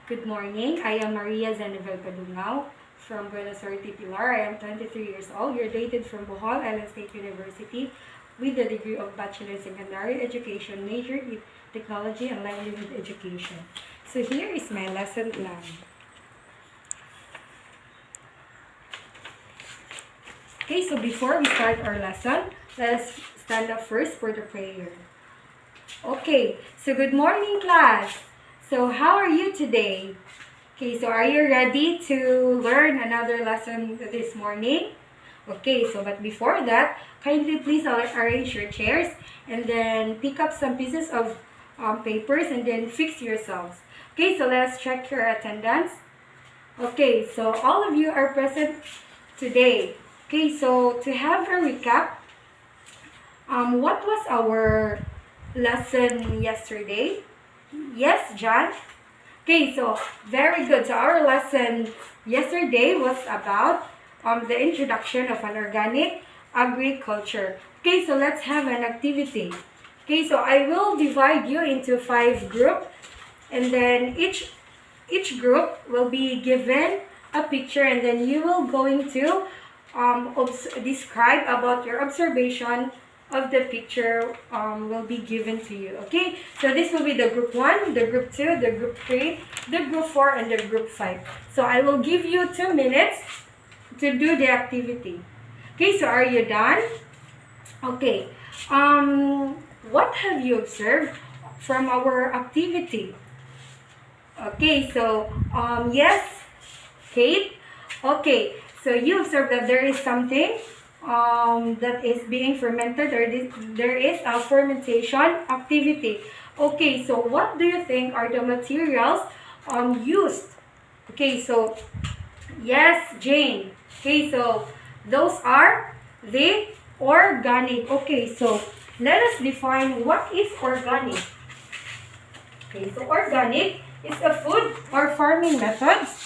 Good morning. I am Maria Zenivel Padungao from Buenos Aires, Pilar. I am 23 years old, graduated from Bohol Island State University with the degree of Bachelor in Secondary Education, major in Technology and Livelihood Education. So here is my lesson plan. Okay, so before we start our lesson, let us stand up first for the prayer. Okay, so good morning, class. So how are you today? Okay, so are you ready to learn another lesson this morning? Okay, so but before that, kindly please arrange your chairs and then pick up some pieces of papers and then fix yourselves. Okay, so let's check your attendance. Okay, so all of you are present today. Okay, so to have a recap, what was our lesson yesterday? Yes, John? Okay, so very good. So our lesson yesterday was about the introduction of an organic agriculture. Okay, so let's have an activity. Okay, so I will divide you into 5 groups, and then each group will be given a picture, and then you will going to describe about your observation of the picture will be given to you. Okay, so this will be the group 1, the group 2, the group 3, the group 4, and the group 5. So I will give you 2 minutes to do the activity. Okay, so are you done? Okay, what have you observed from our activity? Okay, so yes, Kate. Okay, so you observe that there is something that is being fermented, or there is a fermentation activity. Okay, so what do you think are the materials used? Okay, so yes, Jane. Okay, so those are the organic. Okay, so let us define what is organic. Okay, so organic is a food or farming methods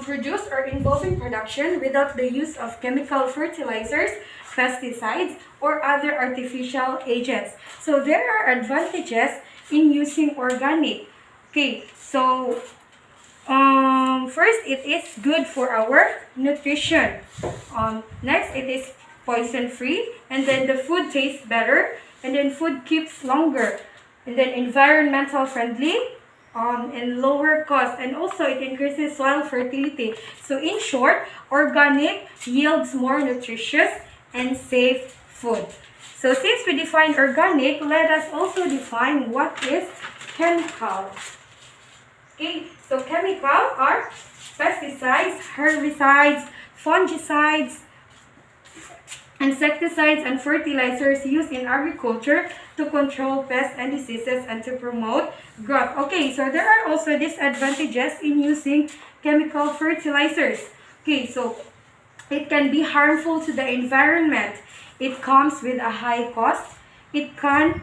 produced or involving production without the use of chemical fertilizers, pesticides, or other artificial agents. So there are advantages in using organic. Okay, so first, it is good for our nutrition. Next, it is poison free, and then the food tastes better, and then food keeps longer, and then environmental friendly, and lower cost, and also it increases soil fertility. So in short, organic yields more nutritious and safe food. So since we define organic, let us also define what is chemical. Okay, so chemical are pesticides, herbicides, fungicides, insecticides, and fertilizers used in agriculture to control pests and diseases and to promote growth. Okay, so there are also disadvantages in using chemical fertilizers. Okay, so it can be harmful to the environment. It comes with a high cost. It can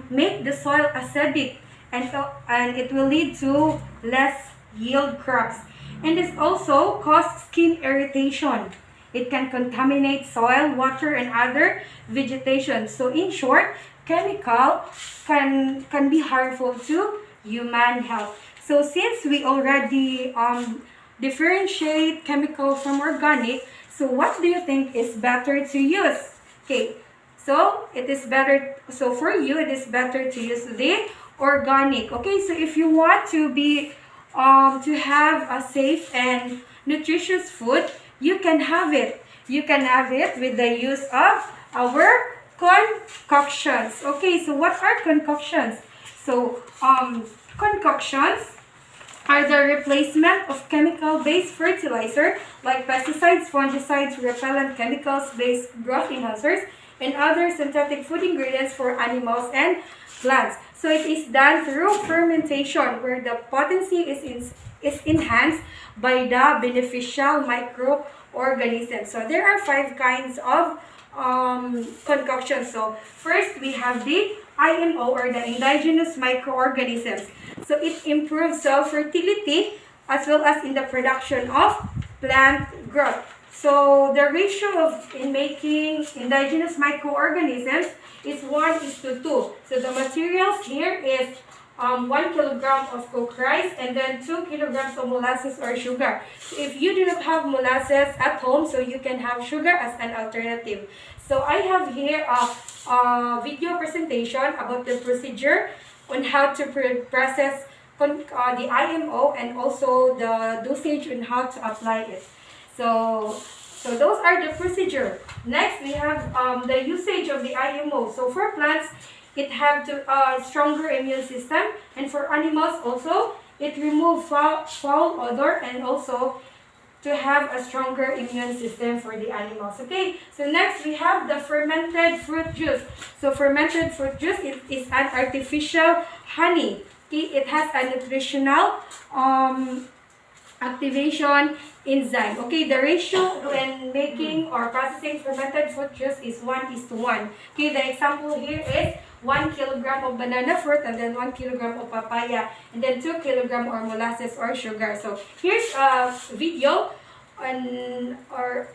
make the soil acidic, and it will lead to less yield crops. And it also causes skin irritation. It can contaminate soil, water, and other vegetation. So in short, chemical can be harmful to human health. So since we already differentiate chemical from organic, so what do you think is better to use? Okay, so it is better. So for you, it is better to use the organic. Okay, so if you want to be to have a safe and nutritious food, you can have it. You can have it with the use of our concoctions. Okay, so what are concoctions? So concoctions are the replacement of chemical-based fertilizer like pesticides, fungicides, repellent chemicals-based growth enhancers, and other synthetic food ingredients for animals and plants. So it is done through fermentation, where the potency is enhanced by the beneficial microorganisms. So there are 5 kinds of concoctions. So first, we have the IMO, or the indigenous microorganisms. So it improves soil fertility as well as in the production of plant growth. So the ratio in making indigenous microorganisms is 1:2. So the materials here is 1 kilogram of cooked rice, and then 2 kilograms of molasses or sugar. So if you do not have molasses at home, so you can have sugar as an alternative. So I have here a video presentation about the procedure on how to process the IMO, and also the dosage and how to apply it. So those are the procedure. Next, we have the usage of the IMO. So for plants, it have to stronger immune system, and for animals also, it remove foul odor, and also to have a stronger immune system for the animals. Okay, so next we have the fermented fruit juice. So fermented fruit juice is an artificial honey. Okay, it has a nutritional activation enzyme. Okay, the ratio when making or processing fermented fruit juice is 1:1. Okay, the example here is 1 kilogram of banana fruit, and then 1 kilogram of papaya, and then 2 kilogram or molasses or sugar. So here's a video on or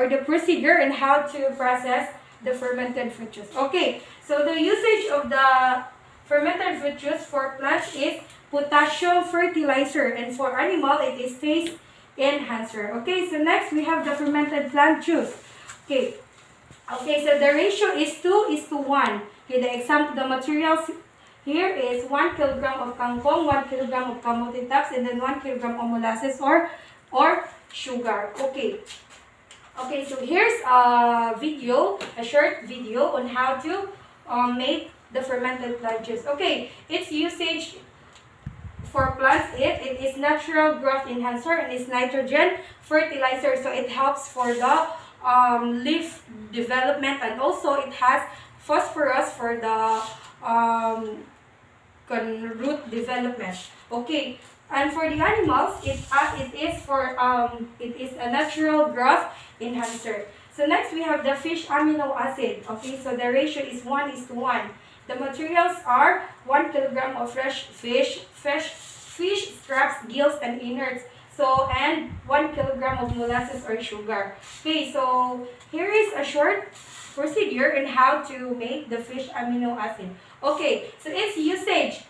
the procedure and how to process the fermented fruit juice. Okay, so the usage of the fermented fruit juice for plants is potassium fertilizer, and for animal it is taste enhancer. Okay, so next we have the fermented plant juice. Okay, so the ratio is 2:1. Okay, the example, the materials here is 1 kilogram of kangkong, 1 kilogram of kamote tops, and then 1 kilogram of molasses or sugar. Okay, so here's a video, a short video on how to make the fermented plant juice. Okay, its usage for plants, it is natural growth enhancer and is nitrogen fertilizer. So it helps for the leaf development, and also it has phosphorus for the root development. Okay, and for the animals, it is a natural growth enhancer. So next we have the fish amino acid. Okay, so the ratio is 1:1. The materials are 1 kilogram of fresh fish scraps, gills, and innards. So, and 1 kilogram of molasses or sugar. Okay, so here is a short procedure in how to make the fish amino acid. Okay, so its usage.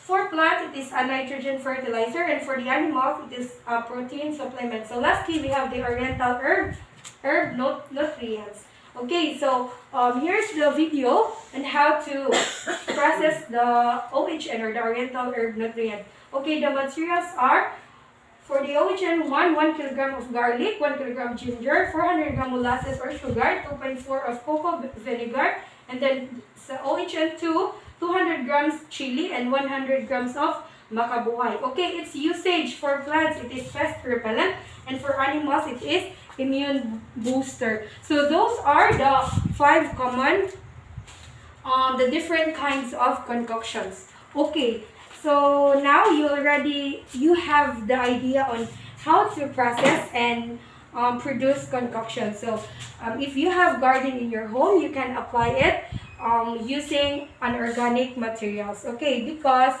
For plants, it is a nitrogen fertilizer, and for the animals, it is a protein supplement. So lastly, we have the oriental herb nutrients. Okay, so here's the video on how to process the OHN or the oriental herb nutrient. Okay, the materials are, for the OHN 1 kilogram of garlic, 1 kilogram ginger, 400 gram molasses or sugar, 2.4 of cocoa vinegar, and then sa OHN 200 grams chili, and 100 grams of makabuhay. Okay, its usage for plants, it is pest repellent, and for animals, it is immune booster. So those are the 5 common, the different kinds of concoctions. Okay, so now you have the idea on how to process and produce concoctions. So if you have garden in your home, you can apply it using organic materials. Okay, because,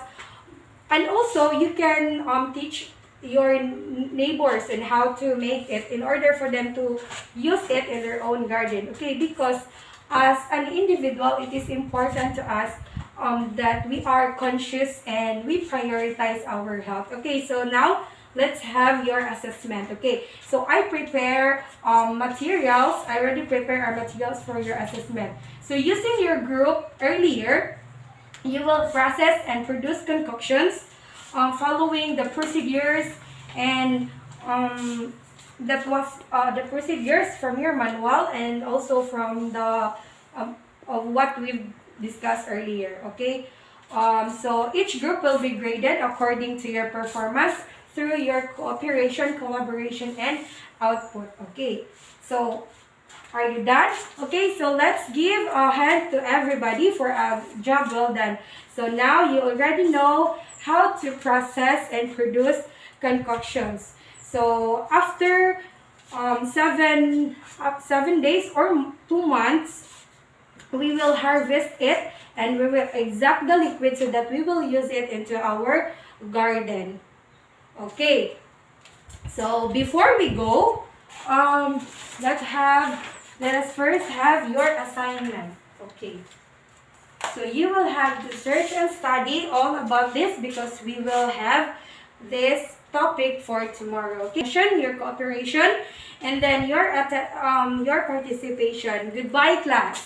and also you can teach your neighbors and how to make it in order for them to use it in their own garden. Okay, because as an individual, it is important to us that we are conscious and we prioritize our health. Okay, so now let's have your assessment. Okay, so I prepare materials. I already prepare our materials for your assessment. So using your group earlier, you will process and produce concoctions following the procedures, and that was the procedures from your manual, and also from the of what we've discussed earlier. Okay, so each group will be graded according to your performance through your cooperation, collaboration, and output. Okay, so are you done? Okay, so let's give a hand to everybody for a job well done. So now you already know how to process and produce concoctions. So after 7 days or 2 months, we will harvest it, and we will extract the liquid so that we will use it into our garden. Okay, so before we go, let us first have your assignment. Okay. So you will have to search and study all about this because we will have this topic for tomorrow. Okay? Your cooperation, and then your participation. Goodbye, class.